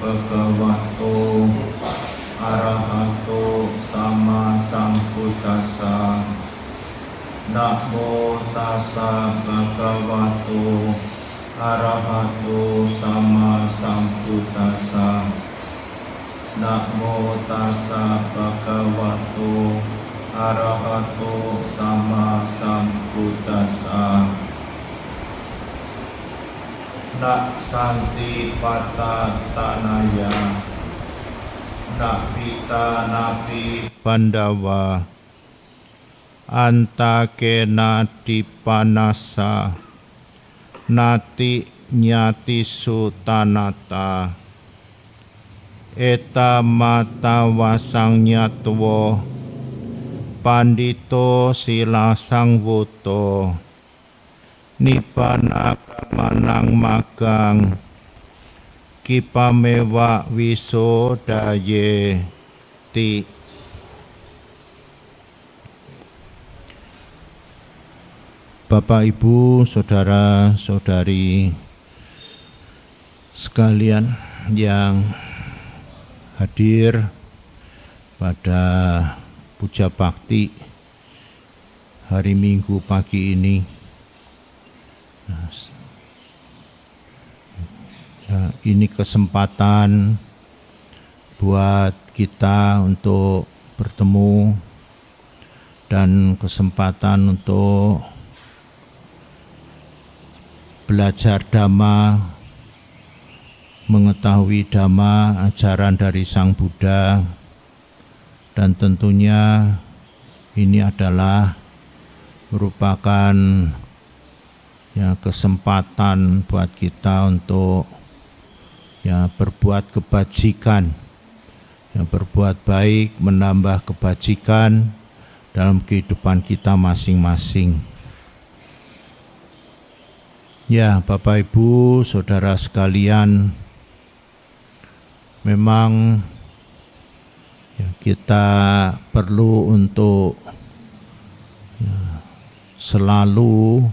bhagavato arahato sama sambuddhassa. Namo tassa bhagavato arahato sama sambuddhassa. Namo tassa bhagavato arahato sama sambuddhassa. Nak santi pata tanaya, nak pita napi Pandawa, antakena dipanasa, nati nyati sutanata, eta mata wasang nyatwo, pandito sila sangwuto, nibbana manang magang, kipamewa wisodaye ti. Bapak, Ibu, saudara-saudari sekalian yang hadir pada puja bakti hari Minggu pagi ini, ini kesempatan buat kita untuk bertemu dan kesempatan untuk belajar Dhamma, mengetahui Dhamma, ajaran dari Sang Buddha, dan tentunya ini adalah merupakan kesempatan buat kita untuk berbuat kebajikan, berbuat baik, menambah kebajikan dalam kehidupan kita masing-masing. Ya, Bapak, Ibu, saudara sekalian, memang kita perlu untuk selalu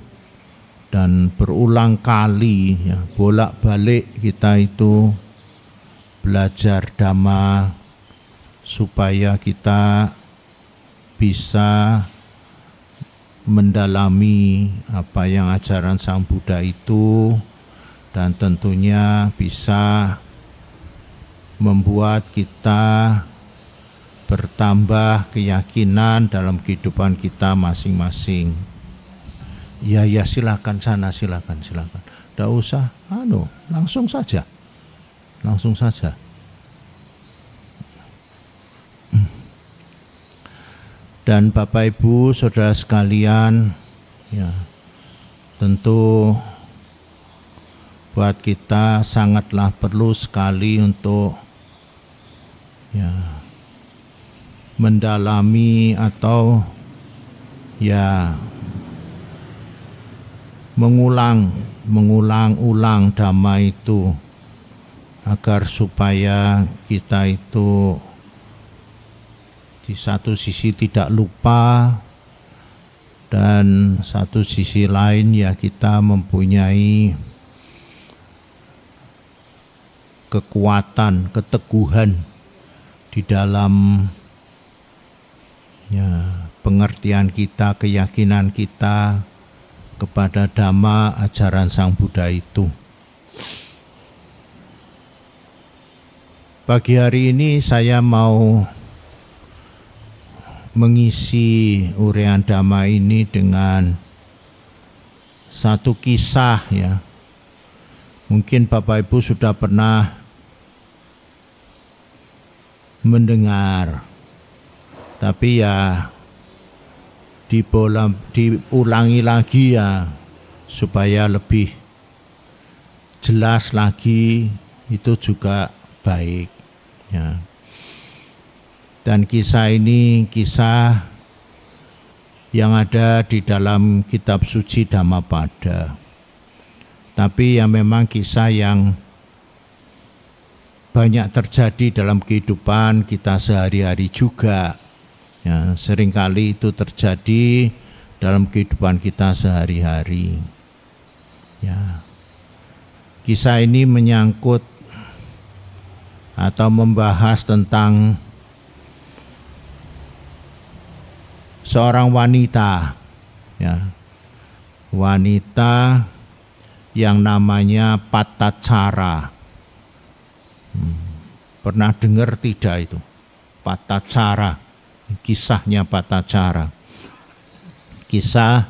dan berulang kali bolak-balik kita itu belajar Dhamma supaya kita bisa mendalami apa yang ajaran Sang Buddha itu, dan tentunya bisa membuat kita bertambah keyakinan dalam kehidupan kita masing-masing. Ya, silakan sana, silakan. Tidak usah, langsung saja. Dan Bapak, Ibu, saudara sekalian, tentu buat kita sangatlah perlu sekali untuk mendalami atau mengulang-ulang Dhamma itu, agar supaya kita itu di satu sisi tidak lupa, dan satu sisi lain kita mempunyai kekuatan, keteguhan di dalam pengertian kita, keyakinan kita kepada Dhamma ajaran Sang Buddha itu. Pagi hari ini saya mau mengisi uraian Dhamma ini dengan satu kisah Mungkin Bapak Ibu sudah pernah mendengar, tapi diulangi lagi supaya lebih jelas lagi, itu juga baik Dan kisah ini kisah yang ada di dalam kitab suci Dhammapada, tapi memang kisah yang banyak terjadi dalam kehidupan kita sehari-hari juga. Seringkali itu terjadi dalam kehidupan kita sehari-hari. Kisah ini menyangkut atau membahas tentang seorang wanita, ya, wanita yang namanya Patacara. Pernah dengar tidak itu? Patacara, kisahnya Patacara. Kisah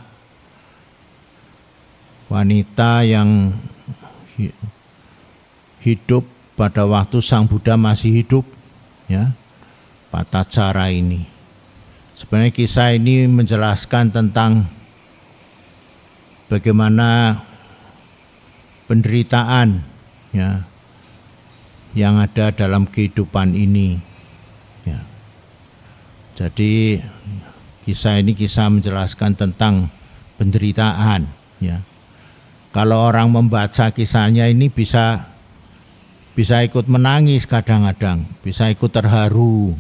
wanita yang hidup pada waktu Sang Buddha masih hidup, ya, Patacara ini. Sebenarnya kisah ini menjelaskan tentang bagaimana penderitaan, ya, yang ada dalam kehidupan ini, ya. Jadi kisah ini menjelaskan tentang penderitaan, ya. Kalau orang membaca kisahnya ini bisa ikut menangis kadang-kadang, bisa ikut terharu.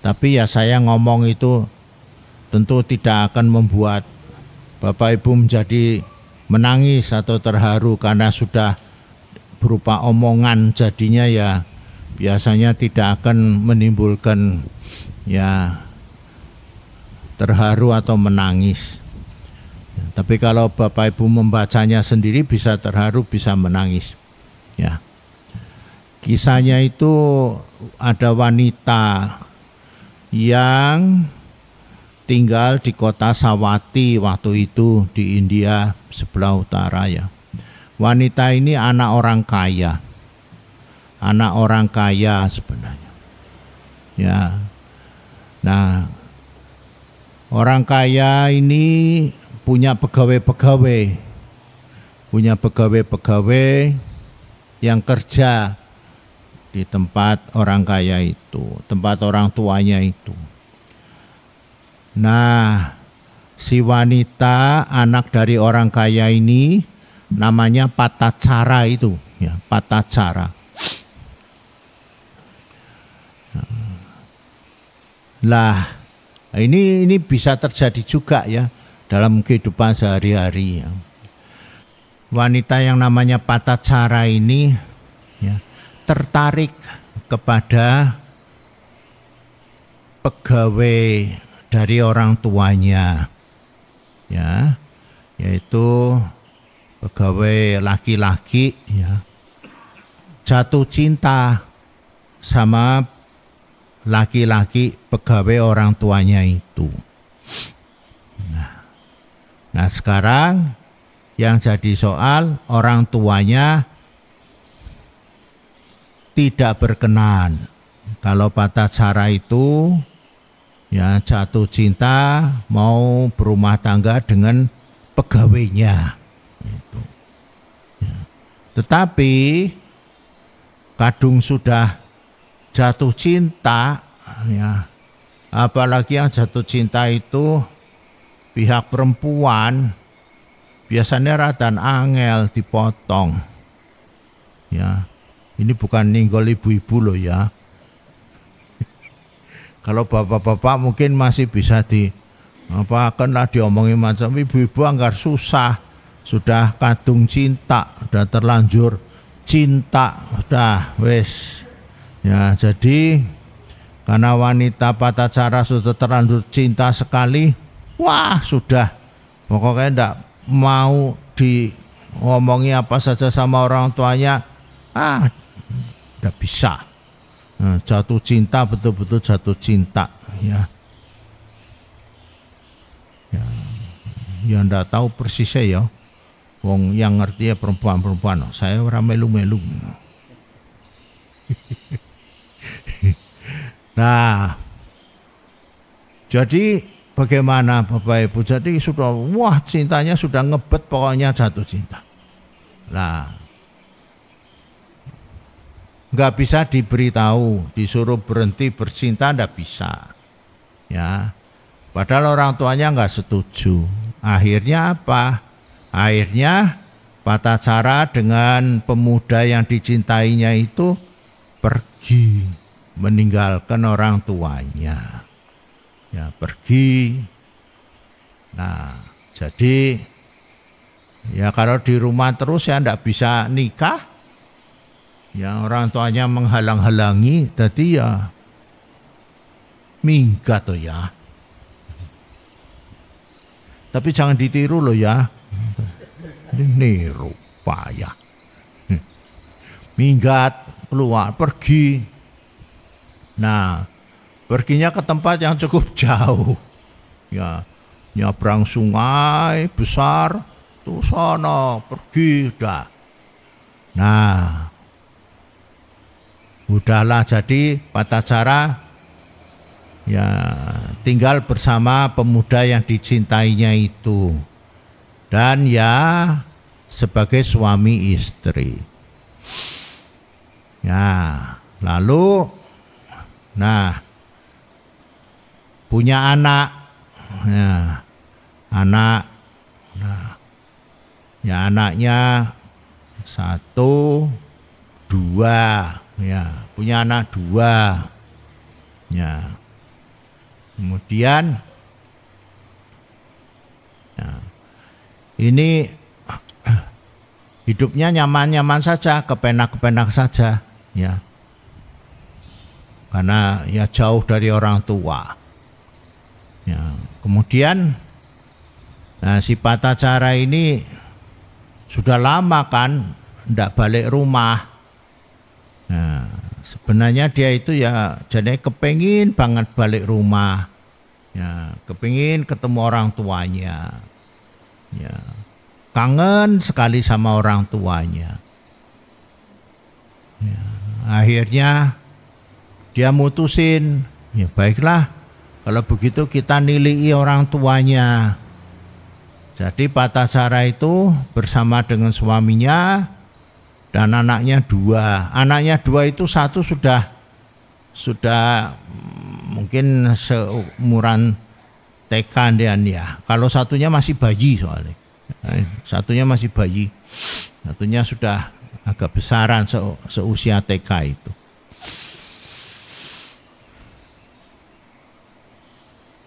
Tapi ya saya ngomong itu tentu tidak akan membuat Bapak Ibu menjadi menangis atau terharu, karena sudah berupa omongan, jadinya ya biasanya tidak akan menimbulkan ya terharu atau menangis. Tapi kalau Bapak Ibu membacanya sendiri bisa terharu, bisa menangis, ya. Kisahnya itu ada wanita yang tinggal di kota Sawati waktu itu di India sebelah utara, ya. Wanita ini anak orang kaya sebenarnya, ya. Nah, orang kaya ini punya pegawai yang kerja di tempat orang kaya itu, tempat orang tuanya itu. Nah, si wanita anak dari orang kaya ini namanya Patacara itu, ya, Patacara. Lah, ini bisa terjadi juga, ya, dalam kehidupan sehari-hari, ya. Wanita yang namanya Patacara ini, ya, tertarik kepada pegawai dari orang tuanya, ya, yaitu pegawai laki-laki, ya, jatuh cinta sama laki-laki pegawai orang tuanya itu. Nah, sekarang yang jadi soal, orang tuanya tidak berkenan kalau Patacara itu, ya, jatuh cinta mau berumah tangga dengan pegawainya itu, ya. Tetapi kadung sudah jatuh cinta, ya, apalagi yang jatuh cinta itu pihak perempuan, biasanya radan angel dipotong, ya. Ini bukan ninggol ibu-ibu loh, ya. Kalau bapak-bapak mungkin masih bisa diomongin macam, ibu-ibu anggar susah, sudah kadung cinta, sudah terlanjur cinta, sudah wes, ya. Jadi karena wanita Patacara sudah terlanjur cinta sekali, wah sudah, pokoknya enggak mau diomongi apa saja sama orang tuanya, enggak bisa. Nah, jatuh cinta, betul-betul jatuh cinta, ya. Ya enggak tahu persisnya, ya. Wong yang ngerti ya perempuan-perempuan. Saya ora melu-melu. Nah, jadi bagaimana Bapak Ibu? Jadi sudah, wah, cintanya sudah ngebet, pokoknya jatuh cinta. Nah, nggak bisa diberitahu, disuruh berhenti bercinta nggak bisa, ya. Padahal orang tuanya nggak setuju. Akhirnya apa? Akhirnya Patacara dengan pemuda yang dicintainya itu pergi, meninggalkan orang tuanya, ya, pergi. Nah, jadi ya kalau di rumah terus ya nggak bisa nikah. Ya orang tuanya menghalang-halangi, tadi ya minggat tuh ya. Tapi jangan ditiru loh ya. Ini niru payah. Minggat, keluar, pergi. Nah, perginya ke tempat yang cukup jauh. Ya, nyabrang sungai besar, tuh sana, pergi, udah. Nah, udahlah jadi Patacara ya tinggal bersama pemuda yang dicintainya itu. Dan ya sebagai suami istri. Ya, lalu punya anak. Ya, anak. Nah, ya anaknya 1, 2, ya punya anak 2. Ya. Kemudian ya, ini hidupnya nyaman-nyaman saja, kepenak-kepenak saja, ya. Karena ya jauh dari orang tua. Ya, kemudian si Patacara ini sudah lama kan tidak balik rumah. Nah, sebenarnya dia itu ya jadi kepengin banget balik rumah. Ya, kepengin ketemu orang tuanya. Ya, kangen sekali sama orang tuanya. Ya, akhirnya dia mutusin, ya baiklah kalau begitu kita nilai orang tuanya. Jadi Patacara itu bersama dengan suaminya dan anaknya 2. Anaknya 2 itu satu sudah mungkin seumuran TK dan ya. Kalau satunya masih bayi soalnya. Satunya masih bayi. Satunya sudah agak besaran seusia TK itu.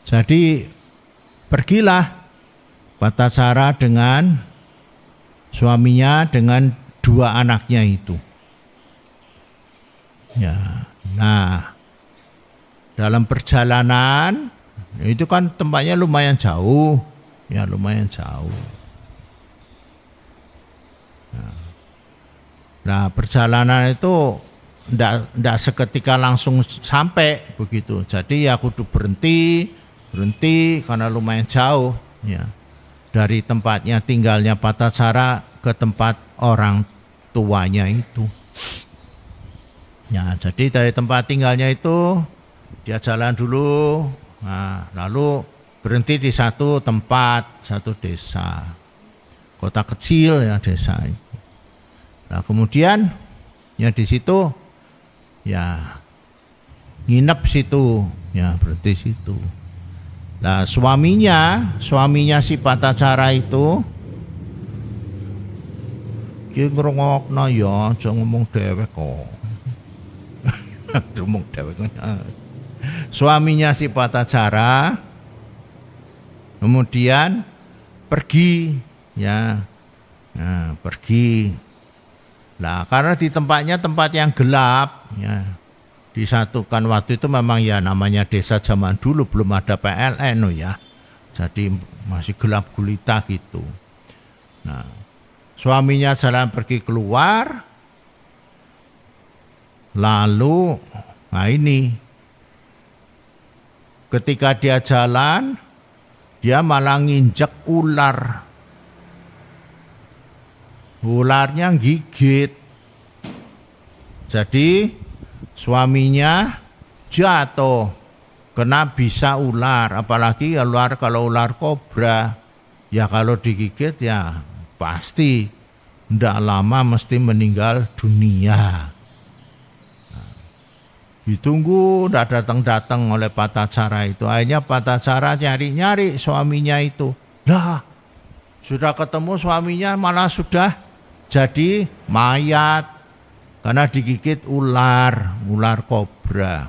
Jadi pergilah Patacara dengan suaminya dengan 2 anaknya itu. Ya, nah dalam perjalanan itu kan tempatnya lumayan jauh, ya lumayan jauh. Nah perjalanan itu ndak seketika langsung sampai begitu. Jadi ya kudu berhenti karena lumayan jauh, ya. Dari tempatnya tinggalnya Patacara ke tempat orang tuanya itu. Ya, jadi dari tempat tinggalnya itu dia jalan dulu, nah, lalu berhenti di satu tempat, satu desa, kota kecil ya desa itu. Nah kemudian ya di situ ya nginep situ, ya berhenti situ. Nah suaminya si Patacara itu ki ngrungokno ya aja ngomong dhewek kok. Ngomong dhewek. Suaminya si Patacara kemudian pergi, ya. Nah, pergi. Nah, karena di tempatnya tempat yang gelap, ya. Disatukan waktu itu memang ya namanya desa zaman dulu belum ada PLN ya. Jadi masih gelap gulita gitu. Nah, suaminya jalan pergi keluar. Lalu nah ini ketika dia jalan dia malah nginjek ular. Ularnya gigit. Jadi suaminya jatuh kena bisa ular, apalagi kalau ular kobra ya kalau digigit ya pasti tidak lama mesti meninggal dunia. Ditunggu tidak datang oleh Patacara itu. Akhirnya Patacara nyari suaminya itu. Lah sudah ketemu suaminya malah sudah jadi mayat. Karena digigit ular kobra.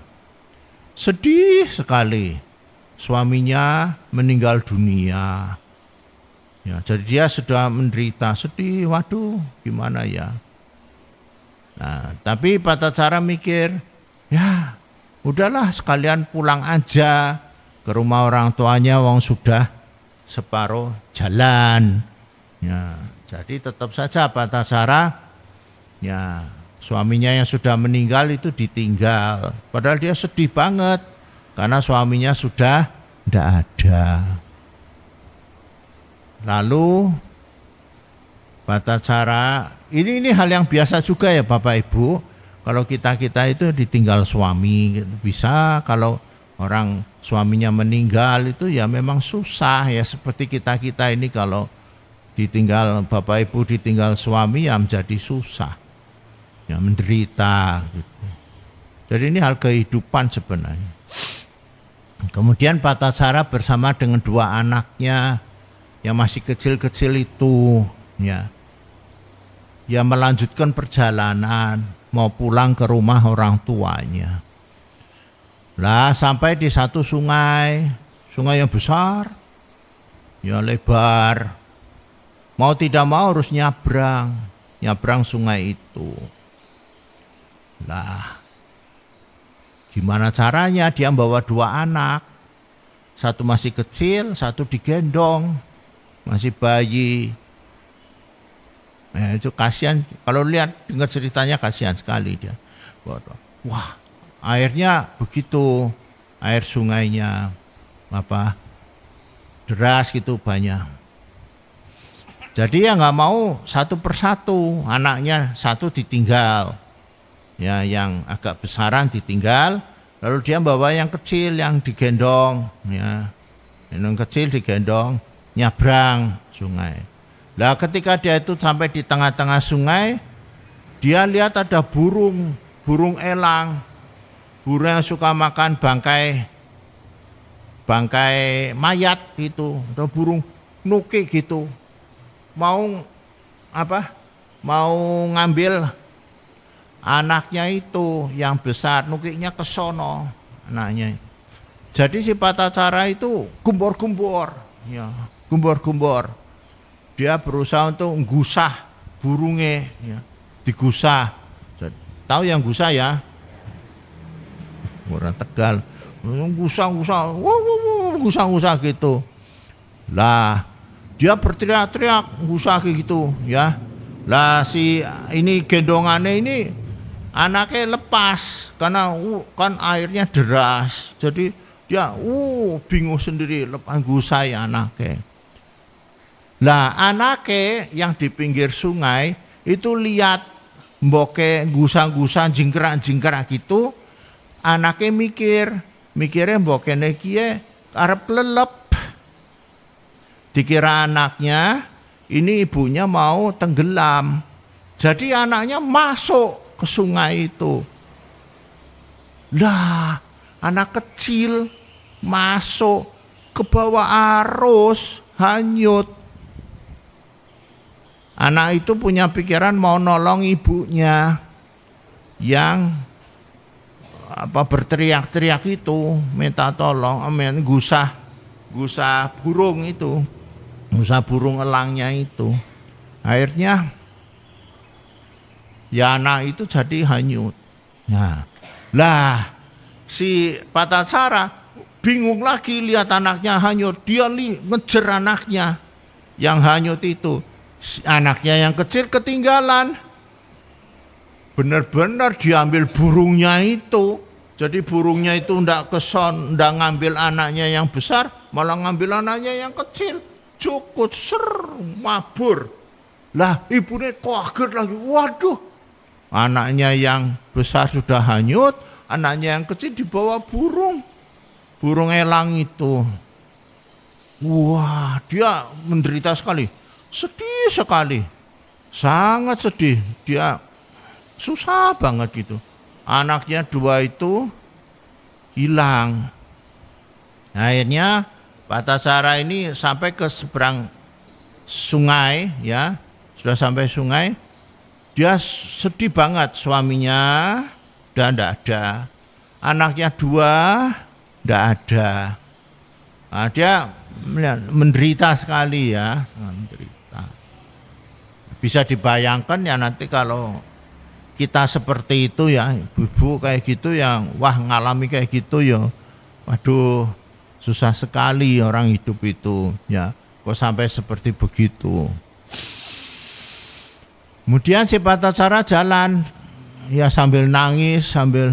Sedih sekali. Suaminya meninggal dunia. Ya, jadi dia sudah menderita, sedih. Waduh, gimana ya? Nah, tapi Patacara mikir, ya udahlah sekalian pulang aja ke rumah orang tuanya, wong sudah separuh jalan. Ya, jadi tetap saja Patacara, ya suaminya yang sudah meninggal itu ditinggal. Padahal dia sedih banget karena suaminya sudah tidak ada. Lalu Patacara, ini hal yang biasa juga ya Bapak Ibu. Kalau kita itu ditinggal suami bisa, kalau orang suaminya meninggal itu ya memang susah ya, seperti kita ini kalau ditinggal Bapak Ibu ditinggal suami ya menjadi susah. Ya menderita gitu. Jadi ini hal kehidupan sebenarnya. Kemudian Patacara bersama dengan 2 anaknya yang masih kecil-kecil itu ya melanjutkan perjalanan mau pulang ke rumah orang tuanya. Lah sampai di satu sungai yang besar, ya lebar. Mau tidak mau harus nyabrang sungai itu. Lah gimana caranya? Dia bawa 2 anak. Satu masih kecil, satu digendong, masih bayi. Itu kasihan, kalau lihat dengar ceritanya kasihan sekali dia. Wah, airnya begitu, air sungainya deras gitu banyak. Jadi ya nggak mau satu persatu, anaknya satu ditinggal, ya yang agak besaran ditinggal, lalu dia bawa yang kecil yang digendong, ya yang kecil digendong nyabrang sungai. Nah ketika dia itu sampai di tengah-tengah sungai, dia lihat ada burung elang, burung yang suka makan bangkai mayat gitu, ada burung nuki gitu, mau ngambil anaknya itu yang besar, nukiknya ke sono anaknya. Jadi si Patacara itu gumbor-gumbor. Dia berusaha untuk menggusah burungnya, ya. Digusah. Tahu yang gusah ya? Orang Tegal. Gusah gitu. Lah, dia berteriak-teriak gusah gitu, ya. Lah si ini gendongannya ini anaknya lepas karena kan airnya deras. Jadi dia bingung sendiri lepas gusah ya anaknya. Lah anaknya yang di pinggir sungai itu lihat mboke gusang-gusang jingkrak-jingkrak gitu, anaknya mikirnya mboke nekie arep lelep. Dikira anaknya ini ibunya mau tenggelam. Jadi anaknya masuk ke sungai itu. Lah, anak kecil masuk ke bawah arus, hanyut. Anak itu punya pikiran mau nolong ibunya yang berteriak-teriak itu, minta tolong, gusah burung itu, gusah burung elangnya itu. Akhirnya ya anak itu jadi hanyut. Nah, lah si Patacara bingung lagi lihat anaknya hanyut, dia ngejar anaknya yang hanyut itu. Anaknya yang kecil ketinggalan, benar-benar diambil burungnya itu. Jadi burungnya itu ndak ngambil anaknya yang besar, malah ngambil anaknya yang kecil. Cukut mabur. Lah ibunya kaget lagi, waduh, anaknya yang besar sudah hanyut, anaknya yang kecil dibawa burung elang itu. Wah, dia menderita sekali. Sedih sekali, sangat sedih. Dia susah banget gitu. Anaknya 2 itu hilang. Akhirnya Patacara ini sampai ke seberang sungai, ya sudah sampai sungai. Dia sedih banget, suaminya udah tidak ada, anaknya 2 tidak ada. Nah, dia menderita sekali ya, menderita. Bisa dibayangkan ya nanti kalau kita seperti itu ya, ibu kayak gitu yang wah ngalami kayak gitu ya. Waduh, susah sekali orang hidup itu ya. Kok sampai seperti begitu. Kemudian si Patacara jalan ya sambil nangis, sambil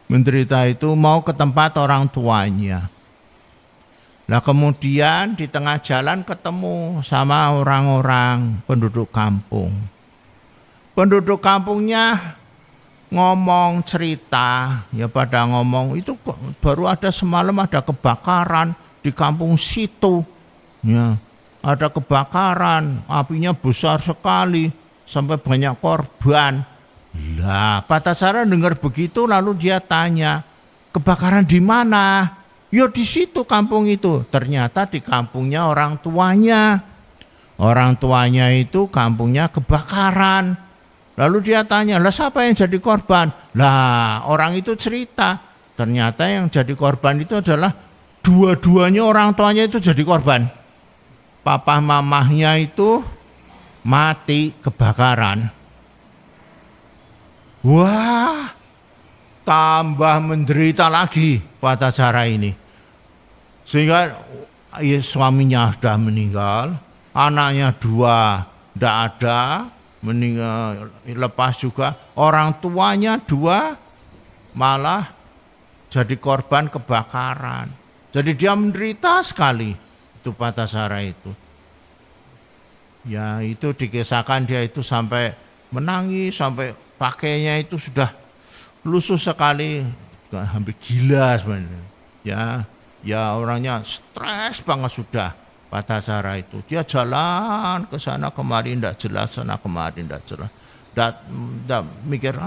menderita itu mau ke tempat orang tuanya. Nah kemudian di tengah jalan ketemu sama orang-orang penduduk kampung. Penduduk kampungnya ngomong cerita, ya pada ngomong itu baru ada semalam ada kebakaran di kampung situ. Ya, ada kebakaran, apinya besar sekali sampai banyak korban. Lah, Patacara dengar begitu lalu dia tanya, kebakaran di mana? Ya di situ kampung itu. Ternyata di kampungnya orang tuanya. Orang tuanya itu kampungnya kebakaran. Lalu dia tanya, lah siapa yang jadi korban? Lah orang itu cerita. Ternyata yang jadi korban itu adalah dua-duanya orang tuanya itu jadi korban. Papa mamahnya itu mati kebakaran. Wah, tambah menderita lagi Patacara ini. Sehingga ya, suaminya sudah meninggal, anaknya 2 tidak ada, meninggal lepas juga, orang tuanya 2 malah jadi korban kebakaran. Jadi dia menderita sekali itu Patacara itu. Ya itu dikisahkan dia itu sampai menangis, sampai pakainya itu sudah lusuh sekali, hampir gila sebenarnya. Ya orangnya stres banget sudah Patacara itu. Dia jalan ke sana kemari tidak jelas, sana kemari tidak jelas. Tidak mikir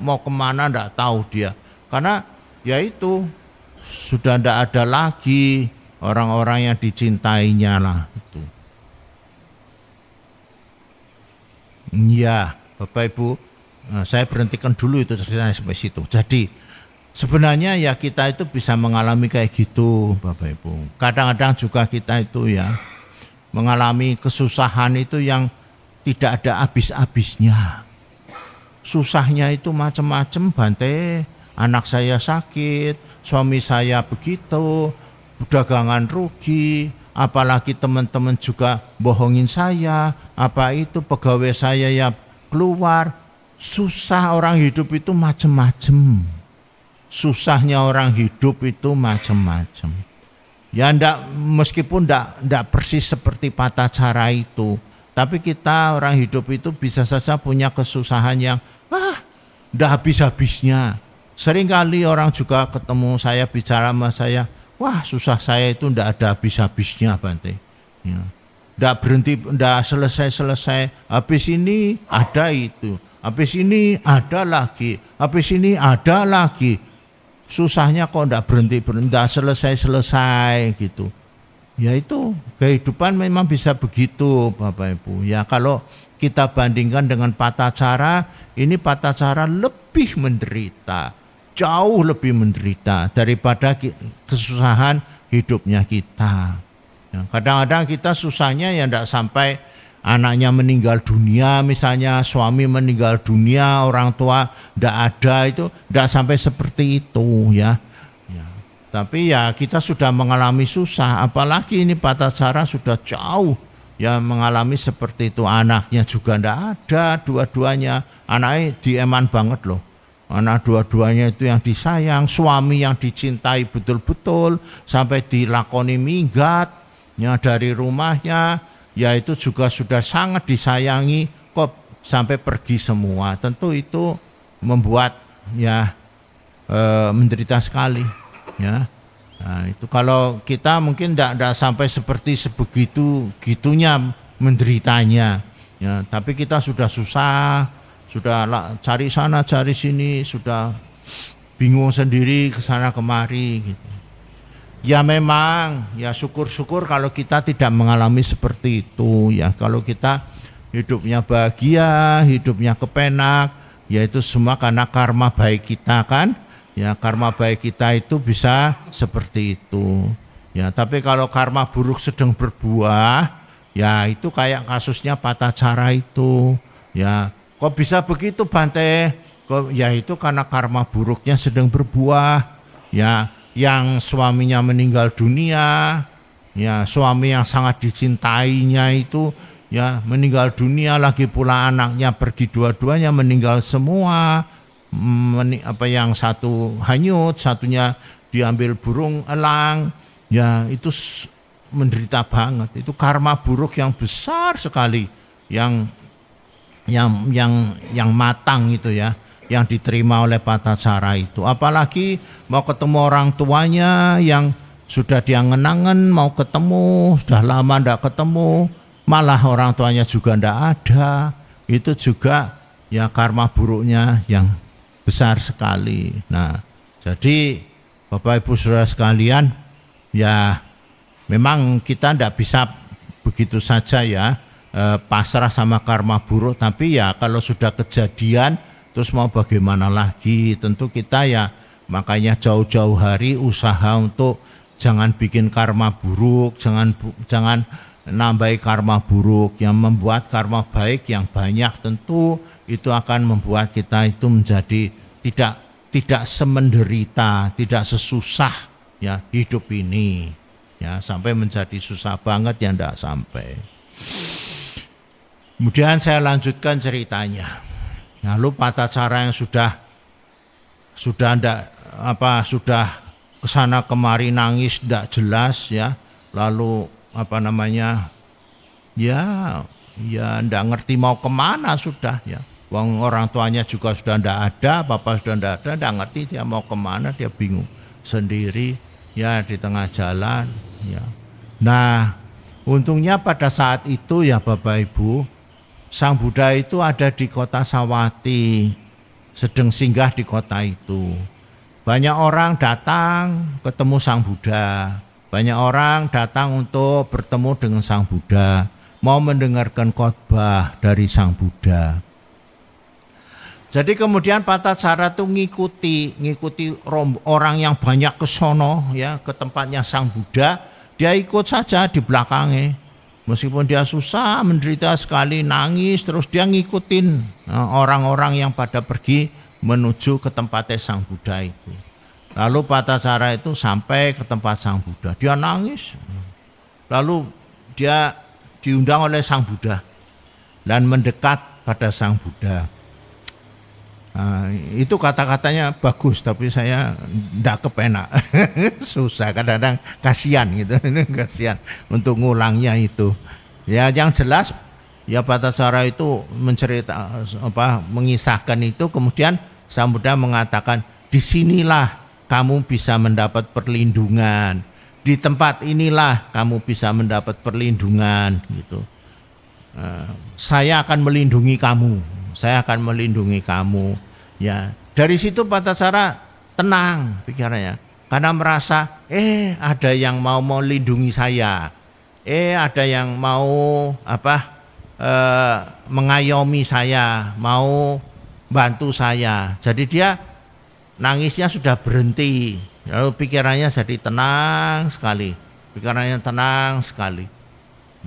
mau kemana tidak tahu dia. Karena ya itu sudah tidak ada lagi orang-orang yang dicintainya lah itu. Ya Bapak Ibu, saya berhentikan dulu itu ceritanya sampai situ. Jadi sebenarnya ya kita itu bisa mengalami kayak gitu Bapak Ibu. Kadang-kadang juga kita itu ya mengalami kesusahan itu yang tidak ada habis-habisnya. Susahnya itu macam-macam Bante. Anak saya sakit, suami saya begitu, dagangan rugi, apalagi teman-teman juga bohongin saya, apa itu pegawai saya ya keluar. Susah orang hidup itu macam-macam. Susahnya orang hidup itu macam-macam. Ya meskipun ndak persis seperti Patacara itu, tapi kita orang hidup itu bisa saja punya kesusahan yang ndak habis-habisnya. Seringkali orang juga ketemu saya bicara sama saya, wah susah saya itu ndak ada habis-habisnya Bante. Ya. Ndak berhenti, ndak selesai-selesai. Habis ini ada itu, habis ini ada lagi, habis ini ada lagi. Susahnya kok ndak berhenti, ndak selesai-selesai gitu. Ya itu kehidupan memang bisa begitu Bapak Ibu. Ya kalau kita bandingkan dengan Patacara, ini Patacara lebih menderita, jauh lebih menderita daripada kesusahan hidupnya kita. Ya, kadang-kadang kita susahnya ya ndak sampai anaknya meninggal dunia, misalnya suami meninggal dunia, orang tua ndak ada, itu ndak sampai seperti itu ya. Tapi ya kita sudah mengalami susah, apalagi ini Patacara sudah jauh ya mengalami seperti itu. Anaknya juga ndak ada, dua-duanya anaknya dieman banget loh. Anak dua-duanya itu yang disayang, suami yang dicintai betul-betul sampai dilakoni minggat ya dari rumahnya, ya itu juga sudah sangat disayangi, kok sampai pergi semua. Tentu itu membuat ya menderita sekali ya. Nah, itu kalau kita mungkin tidak sampai seperti sebegitu gitunya menderitanya ya, tapi kita sudah susah, sudah cari sana cari sini, sudah bingung sendiri ke sana kemari gitu. Ya memang ya syukur-syukur kalau kita tidak mengalami seperti itu ya. Kalau kita hidupnya bahagia, hidupnya kepenak, ya itu semua karena karma baik kita kan. Ya karma baik kita itu bisa seperti itu. Ya tapi kalau karma buruk sedang berbuah, ya itu kayak kasusnya Patacara itu. Ya Kok bisa begitu Bante? Ya itu karena karma buruknya sedang berbuah. Ya, yang suaminya meninggal dunia, ya suami yang sangat dicintainya itu ya meninggal dunia, lagi pula anaknya pergi dua-duanya meninggal semua. Yang satu hanyut, satunya diambil burung elang. Ya itu menderita banget. Itu karma buruk yang besar sekali yang matang itu ya, yang diterima oleh Patacara itu. Apalagi mau ketemu orang tuanya yang sudah dia ngenangen mau ketemu, sudah lama ndak ketemu, malah orang tuanya juga ndak ada. Itu juga ya karma buruknya yang besar sekali. Nah, jadi Bapak Ibu Saudara sekalian, ya memang kita ndak bisa begitu saja ya pasrah sama karma buruk, tapi ya kalau sudah kejadian terus mau bagaimana lagi. Tentu kita ya makanya jauh-jauh hari usaha untuk jangan bikin karma buruk, jangan nambahi karma buruk. Yang membuat karma baik yang banyak tentu itu akan membuat kita itu menjadi tidak semenderita, tidak sesusah ya hidup ini. Ya, sampai menjadi susah banget ya enggak sampai. Kemudian saya lanjutkan ceritanya. Lalu Patacara yang sudah kesana kemari nangis tidak jelas ya. Lalu ya enggak ngerti mau kemana sudah ya. Orang tuanya juga sudah enggak ada, bapak sudah enggak ada, enggak ngerti dia mau kemana, dia bingung sendiri ya di tengah jalan ya. Nah, untungnya pada saat itu ya Bapak Ibu, Sang Buddha itu ada di kota Sawati, sedang singgah di kota itu. Banyak orang datang ketemu Sang Buddha, banyak orang datang untuk bertemu dengan Sang Buddha, mau mendengarkan khotbah dari Sang Buddha. Jadi kemudian Patacara tuh ngikuti orang yang banyak ke sono ya, ke tempatnya Sang Buddha, dia ikut saja di belakangnya. Meskipun dia susah, menderita sekali, nangis, terus dia ngikutin orang-orang yang pada pergi menuju ke tempatnya Sang Buddha itu. Lalu Patacara itu sampai ke tempat Sang Buddha, dia nangis. Lalu dia diundang oleh Sang Buddha dan mendekat pada Sang Buddha. Nah, itu kata-katanya bagus, tapi saya tidak kepenak. Susah, kadang-kadang kasihan gitu, kasihan untuk ngulangnya itu. Ya yang jelas ya Patacara itu mengisahkan itu, kemudian Sang Buddha mengatakan, disinilah kamu bisa mendapat perlindungan, di tempat inilah kamu bisa mendapat perlindungan gitu. Saya akan melindungi kamu. Saya akan melindungi kamu. Ya, dari situ Patacara tenang pikirannya, karena merasa ada yang mau melindungi saya, ada yang mau mengayomi saya, mau bantu saya. Jadi dia nangisnya sudah berhenti, lalu pikirannya jadi tenang sekali,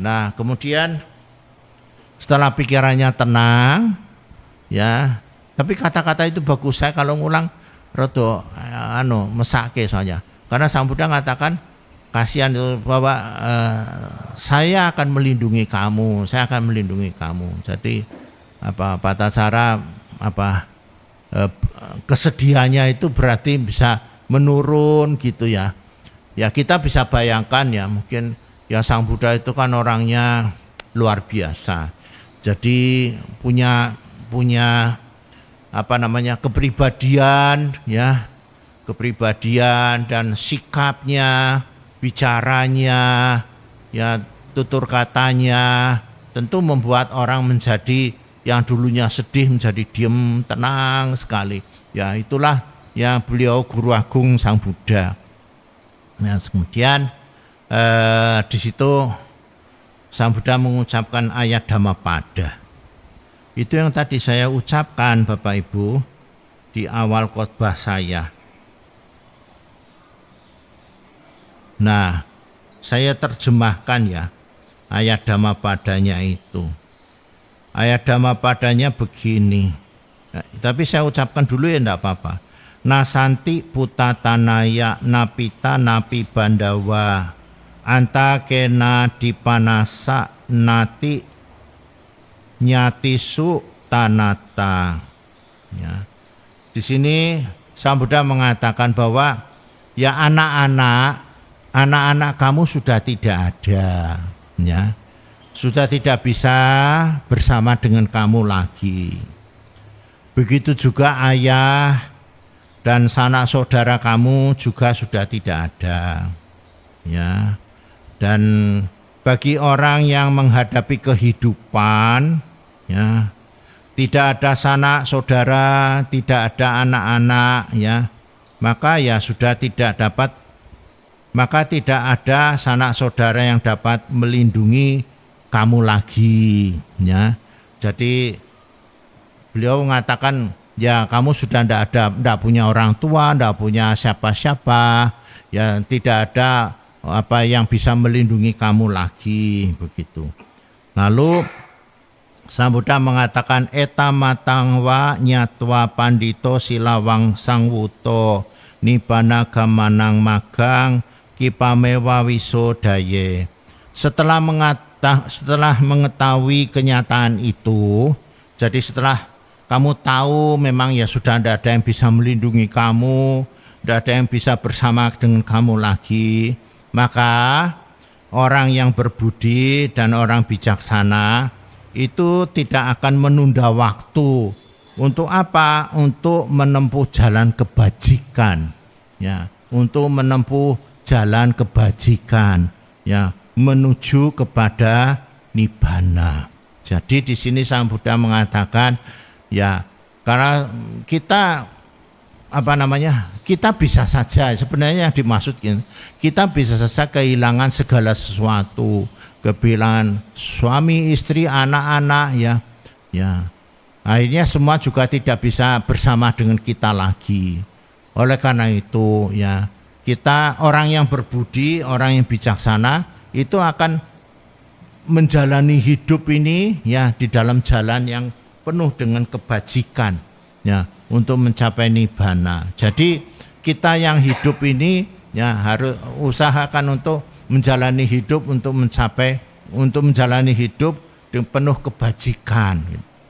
Nah kemudian setelah pikirannya tenang ya, tapi kata-kata itu bagus, saya kalau ngulang rada mesake soalnya. Karena Sang Buddha mengatakan, kasihan itu bahwa saya akan melindungi kamu, Jadi Patacara kesedihannya itu berarti bisa menurun gitu ya. Ya kita bisa bayangkan ya, mungkin ya Sang Buddha itu kan orangnya luar biasa. Jadi punya kepribadian dan sikapnya, bicaranya, ya tutur katanya tentu membuat orang menjadi yang dulunya sedih menjadi diam, tenang sekali. Ya itulah ya beliau Guru Agung Sang Buddha. Nah, kemudian di situ Sang Buddha mengucapkan ayat Dhammapada. Itu yang tadi saya ucapkan Bapak Ibu di awal khotbah saya. Nah, saya terjemahkan ya ayat Dhammapadanya itu. Ayat Dhamma padanya begini. Tapi saya ucapkan dulu ya enggak apa-apa. Nasanti putatanaya napita napi bandawa anta kena dipanasa nati nyatisu tanata. Ya. Di sini Sang Buddha mengatakan bahwa ya anak-anak kamu sudah tidak ada, ya, sudah tidak bisa bersama dengan kamu lagi. Begitu juga ayah dan sanak saudara kamu juga sudah tidak ada, ya. Dan bagi orang yang menghadapi kehidupan, ya, tidak ada sanak saudara, tidak ada anak-anak, ya, maka ya sudah tidak dapat, maka tidak ada sanak saudara yang dapat melindungi kamu lagi, ya. Jadi beliau mengatakan, ya kamu sudah tidak punya orang tua, tidak punya siapa-siapa, ya tidak ada apa yang bisa melindungi kamu lagi, begitu. Lalu Sang Buddha mengatakan eta matangwa nyatwa pandito silawang sangwuto nibana gamanang magang kipamewa wisodaye. Setelah mengetahui kenyataan itu, jadi setelah kamu tahu memang ya sudah tidak ada yang bisa melindungi kamu, tidak ada yang bisa bersama dengan kamu lagi, maka orang yang berbudi dan orang bijaksana itu tidak akan menunda waktu. Untuk apa? Untuk menempuh jalan kebajikan, ya, untuk menempuh jalan kebajikan, ya, menuju kepada nibbana. Jadi di sini Sang Buddha mengatakan, ya, karena kita kita bisa saja, sebenarnya yang dimaksud kita bisa saja kehilangan segala sesuatu, kehilangan suami, istri, anak-anak, ya, ya. Akhirnya semua juga tidak bisa bersama dengan kita lagi. Oleh karena itu, ya, kita orang yang berbudi, orang yang bijaksana itu akan menjalani hidup ini, ya, di dalam jalan yang penuh dengan kebajikan, ya, untuk mencapai nibbana. Jadi kita yang hidup ini, ya, harus usahakan untuk menjalani hidup untuk menjalani hidup dengan penuh kebajikan.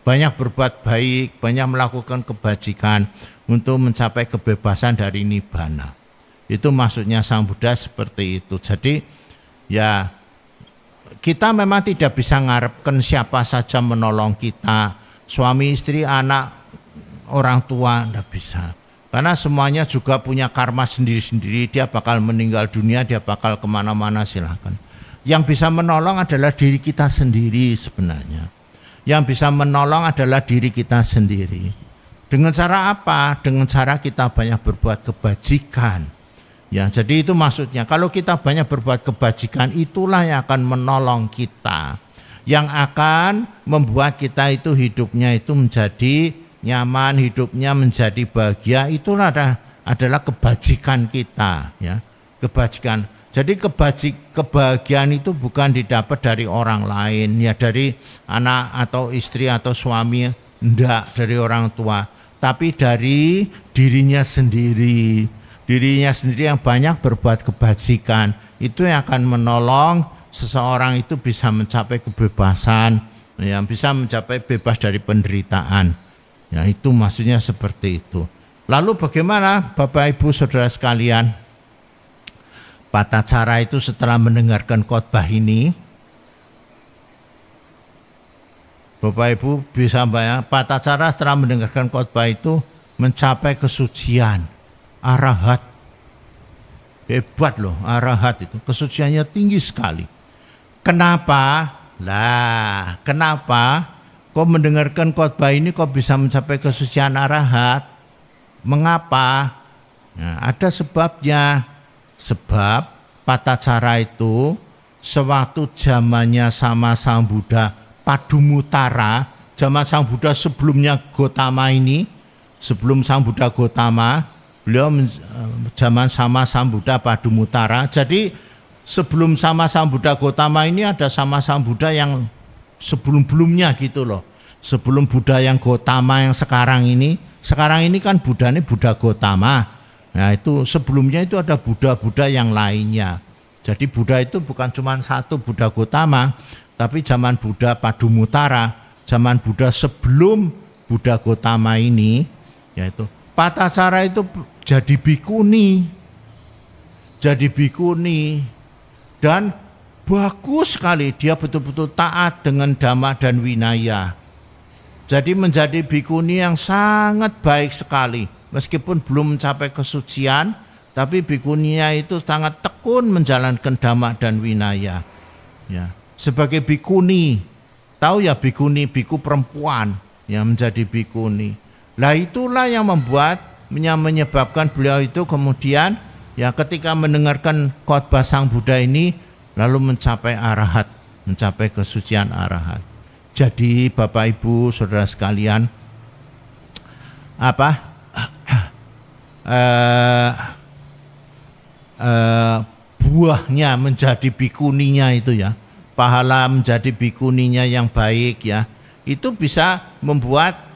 Banyak berbuat baik, banyak melakukan kebajikan untuk mencapai kebebasan dari nibbana. Itu maksudnya Sang Buddha seperti itu. Jadi ya kita memang tidak bisa mengharapkan siapa saja menolong kita, suami, istri, anak, orang tua, tidak bisa. Karena semuanya juga punya karma sendiri-sendiri, dia bakal meninggal dunia, dia bakal kemana-mana, silahkan. Yang bisa menolong adalah diri kita sendiri sebenarnya. Yang bisa menolong adalah diri kita sendiri. Dengan cara apa? Dengan cara kita banyak berbuat kebajikan. Ya, jadi itu maksudnya. Kalau kita banyak berbuat kebajikan, itulah yang akan menolong kita, yang akan membuat kita itu hidupnya itu menjadi nyaman, hidupnya menjadi bahagia. Itulah adalah kebajikan kita, ya, kebajikan. Jadi kebahagiaan itu bukan didapat dari orang lain, ya, dari anak atau istri atau suami, enggak, dari orang tua, tapi dari dirinya sendiri. Dirinya sendiri yang banyak berbuat kebajikan, itu yang akan menolong seseorang itu bisa mencapai kebebasan, yang bisa mencapai bebas dari penderitaan. Ya, itu maksudnya seperti itu. Lalu bagaimana Bapak Ibu Saudara sekalian? Patacara itu setelah mendengarkan khotbah ini, Bapak Ibu bisa bayang, Patacara setelah mendengarkan khotbah itu mencapai kesucian. Arahat, hebat loh, arahat itu kesuciannya tinggi sekali. Kenapa? Lah, kenapa kok mendengarkan khotbah ini kok bisa mencapai kesucian arahat? Mengapa? Nah, ada sebabnya. Sebab Patacara itu sewaktu zamannya sama Sang Buddha Padumutara, zaman Sang Buddha sebelumnya Gotama ini, sebelum Sang Buddha Gotama, beliau zaman sama Sang Buddha Padumutara. Jadi sebelum sama Sang Buddha Gotama ini ada sama Sang Buddha yang sebelum-belumnya gitu loh. sebelum Buddha yang Gotama yang sekarang ini kan Buddha ini Buddha Gotama. Nah itu sebelumnya itu ada Buddha-Buddha yang lainnya. Jadi Buddha itu bukan cuma satu Buddha Gotama, tapi zaman Buddha Padumutara, zaman Buddha sebelum Buddha Gotama ini, yaitu Patasara itu jadi bikuni. Jadi bikuni. Dan bagus sekali, dia betul-betul taat dengan dhamma dan winaya. Jadi menjadi bikuni yang sangat baik sekali. Meskipun belum mencapai kesucian, tapi bikuninya itu sangat tekun menjalankan dhamma dan winaya. Ya, sebagai bikuni, tahu ya bikuni, biku perempuan yang menjadi bikuni. Lah itulah yang menyebabkan beliau itu kemudian ya ketika mendengarkan khotbah Sang Buddha ini lalu mencapai arahat, mencapai kesucian arahat. Jadi Bapak Ibu Saudara sekalian, buahnya menjadi bikuninya itu ya, pahala menjadi bikuninya yang baik ya, itu bisa membuat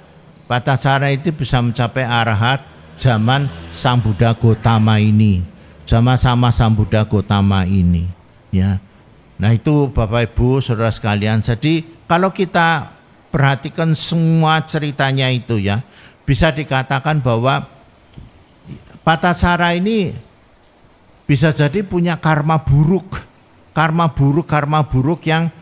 Patasara itu bisa mencapai arahat zaman Sang Buddha Gotama ini, sama-sama Sang Buddha Gotama ini ya. Nah itu Bapak Ibu Saudara sekalian, jadi kalau kita perhatikan semua ceritanya itu ya, bisa dikatakan bahwa Patasara ini bisa jadi punya karma buruk yang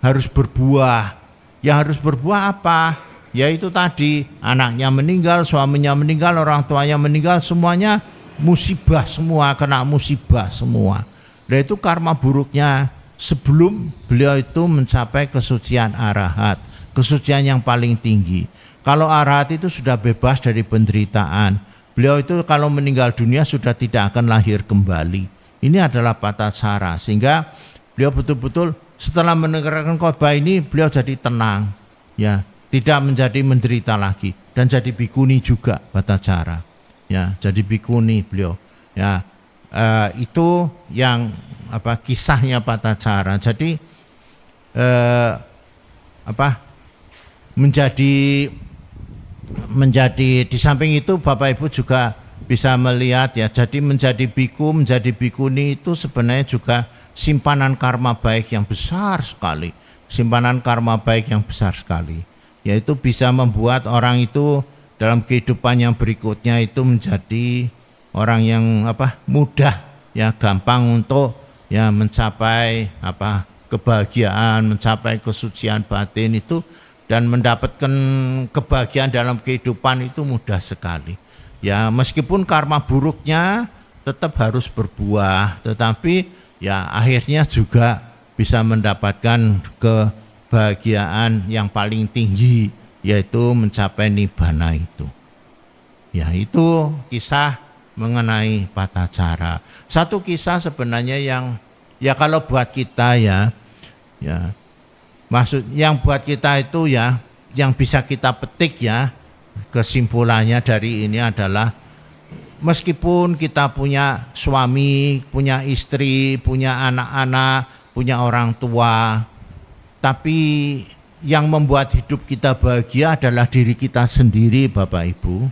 harus berbuah. Yang harus berbuah apa? Yaitu tadi anaknya meninggal, suaminya meninggal, orang tuanya meninggal, semuanya musibah semua, kena musibah semua. Dan itu karma buruknya sebelum beliau itu mencapai kesucian arahat, kesucian yang paling tinggi. Kalau arahat itu sudah bebas dari penderitaan. Beliau itu kalau meninggal dunia sudah tidak akan lahir kembali. Ini adalah Patasara, sehingga beliau betul-betul setelah mendengarkan khotbah ini beliau jadi tenang, ya, tidak menjadi menderita lagi dan jadi bikuni juga Patasara, ya, jadi bikuni beliau, ya, itu yang kisahnya Patasara. Jadi menjadi di samping itu Bapak Ibu juga bisa melihat ya, jadi menjadi biku, menjadi bikuni itu sebenarnya juga simpanan karma baik yang besar sekali, simpanan karma baik yang besar sekali, yaitu bisa membuat orang itu dalam kehidupan yang berikutnya itu menjadi orang yang mudah ya, gampang untuk ya mencapai kebahagiaan, mencapai kesucian batin itu, dan mendapatkan kebahagiaan dalam kehidupan itu mudah sekali. Ya meskipun karma buruknya tetap harus berbuah, tetapi ya akhirnya juga bisa mendapatkan kebahagiaan yang paling tinggi, yaitu mencapai nibbana itu. Ya itu kisah mengenai Patasara. Satu kisah sebenarnya yang ya kalau buat kita ya maksud yang buat kita itu ya, yang bisa kita petik ya, kesimpulannya dari ini adalah meskipun kita punya suami, punya istri, punya anak-anak, punya orang tua, tapi yang membuat hidup kita bahagia adalah diri kita sendiri Bapak Ibu.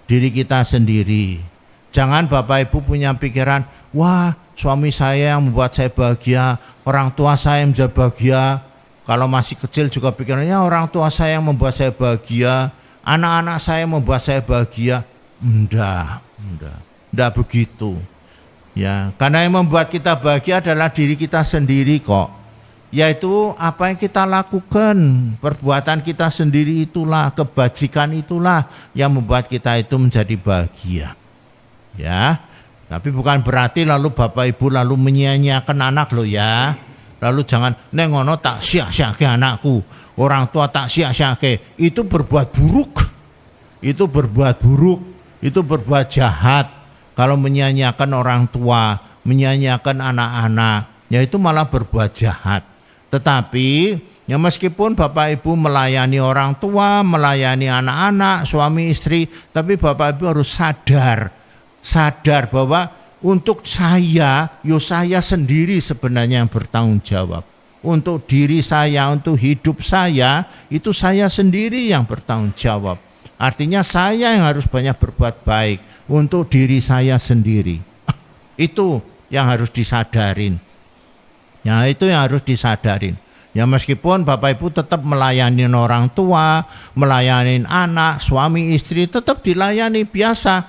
Diri kita sendiri. Jangan Bapak Ibu punya pikiran, wah suami saya yang membuat saya bahagia, orang tua saya yang menjadi bahagia. Kalau masih kecil juga pikirannya orang tua saya yang membuat saya bahagia, anak-anak saya membuat saya bahagia. Enggak begitu. Ya, karena yang membuat kita bahagia adalah diri kita sendiri kok. Yaitu apa yang kita lakukan, perbuatan kita sendiri itulah, kebajikan itulah yang membuat kita itu menjadi bahagia. Ya, tapi bukan berarti lalu Bapak Ibu lalu menyia-nyiakan anak loh ya. Lalu jangan nengono tak sia-siake anakku, orang tua tak sia-siake, itu berbuat buruk. Itu berbuat buruk, itu berbuat jahat. Kalau menyia-nyiakan orang tua, menyia-nyiakan anak-anak, ya itu malah berbuat jahat. Tetapi ya meskipun Bapak Ibu melayani orang tua, melayani anak-anak, suami istri, tapi Bapak Ibu harus sadar bahwa untuk saya sendiri sebenarnya yang bertanggung jawab. untuk diri saya, untuk hidup saya, itu saya sendiri yang bertanggung jawab. Artinya saya yang harus banyak berbuat baik untuk diri saya sendiri. Itu yang harus disadarin. Ya, itu yang harus disadarin. Ya, meskipun Bapak Ibu tetap melayani orang tua, melayani anak, suami istri, tetap dilayani biasa.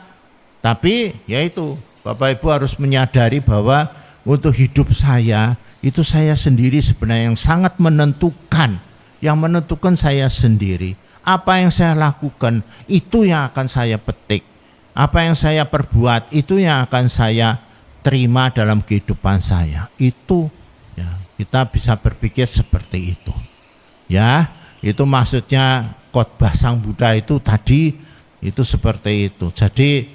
Tapi ya itu, Bapak Ibu harus menyadari bahwa untuk hidup saya, itu saya sendiri sebenarnya yang sangat menentukan. Yang menentukan saya sendiri. Apa yang saya lakukan, itu yang akan saya petik. Apa yang saya perbuat, itu yang akan saya terima dalam kehidupan saya. Itu ya, kita bisa berpikir seperti itu. Ya, itu maksudnya khotbah Sang Buddha itu tadi itu seperti itu. Jadi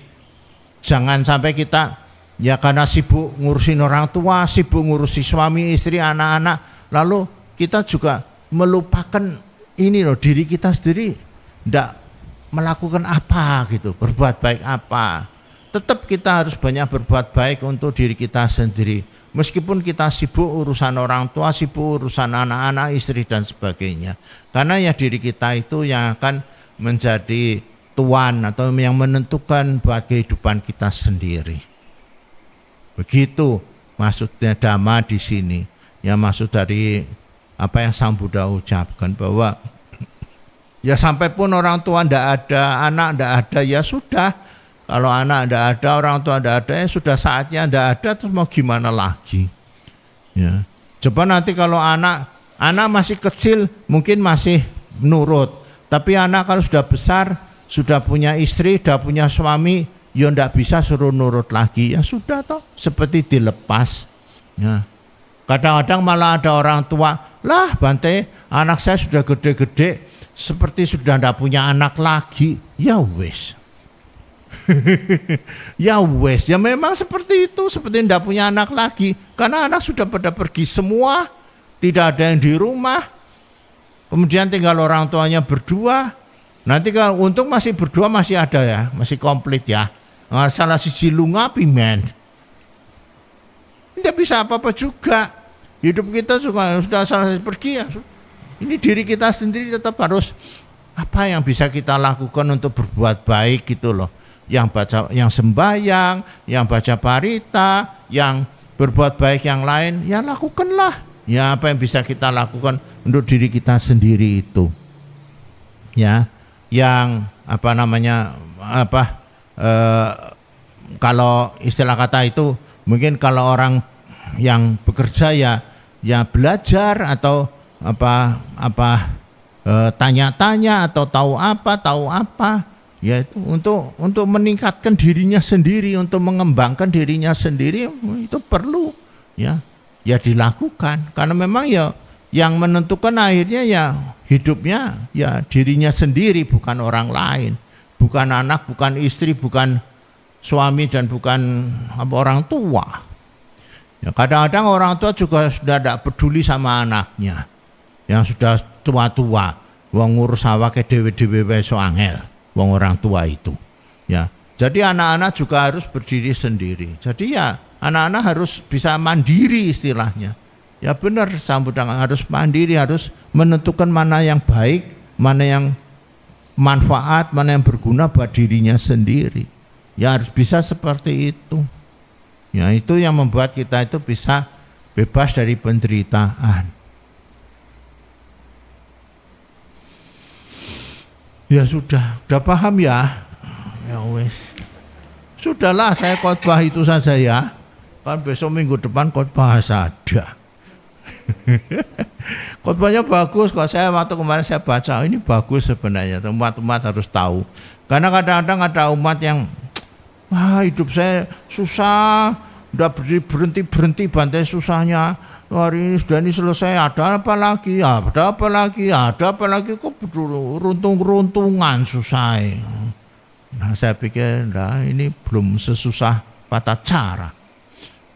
jangan sampai kita ya karena sibuk ngurusin orang tua, sibuk ngurusi suami, istri, anak-anak, lalu kita juga melupakan ini loh, diri kita sendiri tidak melakukan apa gitu, berbuat baik apa. Tetap kita harus banyak berbuat baik untuk diri kita sendiri. Meskipun kita sibuk urusan orang tua, sibuk urusan anak-anak, istri dan sebagainya. Karena ya diri kita itu yang akan menjadi tuan atau yang menentukan buat kehidupan kita sendiri. Begitu maksudnya Dhamma di sini. Ya maksud dari apa yang Sang Buddha ucapkan bahwa ya sampai pun orang tua tidak ada, anak tidak ada, ya sudah. Kalau anak tidak ada, orang tua tidak ada, ya sudah saatnya tidak ada, terus mau gimana lagi? Ya. Coba nanti kalau anak masih kecil mungkin masih nurut, tapi anak kalau sudah besar, sudah punya istri, sudah punya suami, ya tidak bisa suruh nurut lagi. Ya sudah toh, seperti dilepas. Ya. Kadang-kadang malah ada orang tua, lah Bante, anak saya sudah gede-gede, seperti sudah tidak punya anak lagi. Ya wes. Ya wes, ya memang seperti itu, seperti tidak punya anak lagi, karena anak sudah pada pergi semua, tidak ada yang di rumah, kemudian tinggal orang tuanya berdua. Nanti kalau untung masih berdua masih ada ya, masih komplit ya. Salah siji lunga pimen, tidak bisa apa-apa juga. Hidup kita juga sudah salah pergi ya. Ini diri kita sendiri tetap harus apa yang bisa kita lakukan untuk berbuat baik gitu loh. Yang baca, yang sembahyang, yang baca parita, yang berbuat baik yang lain, ya lakukanlah. Ya apa yang bisa kita lakukan untuk diri kita sendiri itu. Ya, yang apa namanya kalau istilah kata itu mungkin kalau orang yang bekerja ya belajar atau tanya-tanya atau tahu apa. Ya itu untuk meningkatkan dirinya sendiri, untuk mengembangkan dirinya sendiri itu perlu ya dilakukan, karena memang ya yang menentukan akhirnya ya hidupnya ya dirinya sendiri, bukan orang lain, bukan anak, bukan istri, bukan suami dan bukan orang tua. Ya kadang-kadang orang tua juga sudah tidak peduli sama anaknya yang sudah tua-tua, wong ngurus awake dhewe-dhewe wae so angel. Wong orang tua itu, ya. Jadi anak-anak juga harus berdiri sendiri. Jadi ya anak-anak harus bisa mandiri istilahnya. Ya benar, Sang Buddha harus mandiri, harus menentukan mana yang baik, mana yang manfaat, mana yang berguna buat dirinya sendiri. Ya harus bisa seperti itu. Ya itu yang membuat kita itu bisa bebas dari penderitaan. Ya sudah paham ya? Ya wes. Sudahlah, saya khotbah itu saja ya. Kan besok minggu depan khotbah saja. Khotbahnya bagus kok. Saya waktu kemarin saya baca, ini bagus sebenarnya. Umat-umat harus tahu. Karena kadang-kadang ada umat yang hidup saya susah, udah berhenti bantai susahnya. Hari ini sudah ini selesai, ada apa lagi, kok runtung-runtungan susah. Nah saya pikir ini belum sesusah Patacara.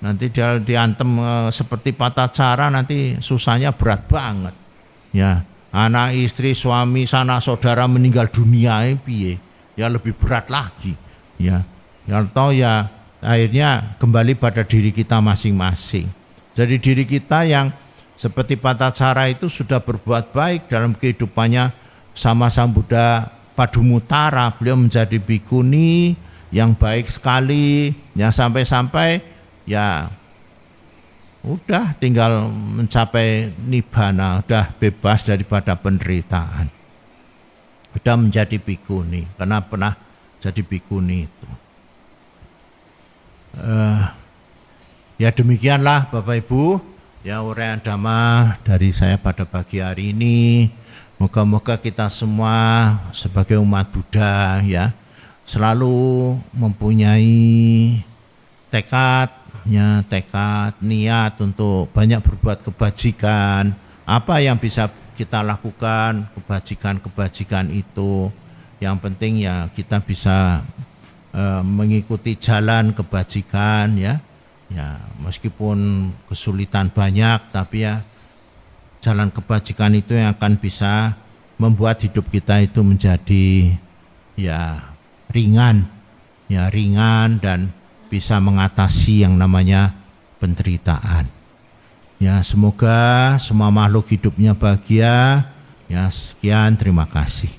Nanti dia diantem seperti Patacara, nanti susahnya berat banget. Ya, anak istri, suami, sanak saudara meninggal dunia, piye? Ya lebih berat lagi. Ya, atau ya akhirnya kembali pada diri kita masing-masing. Jadi diri kita yang Seperti Patacara itu sudah berbuat baik dalam kehidupannya sama Sang Buddha Padumutara. Beliau menjadi bikuni yang baik sekali, ya sampai-sampai ya udah tinggal mencapai nibbana, udah bebas daripada penderitaan. Udah menjadi bikuni karena pernah jadi bikuni itu. Ya demikianlah Bapak Ibu, ya uraian dhamma dari saya pada pagi hari ini. Moga-moga kita semua sebagai umat Buddha ya selalu mempunyai tekad, niat untuk banyak berbuat kebajikan. Apa yang bisa kita lakukan, kebajikan itu. Yang penting ya kita bisa mengikuti jalan kebajikan ya. Ya, meskipun kesulitan banyak, tapi ya jalan kebajikan itu yang akan bisa membuat hidup kita itu menjadi ya ringan dan bisa mengatasi yang namanya penderitaan. Ya, semoga semua makhluk hidupnya bahagia. Ya, sekian, terima kasih.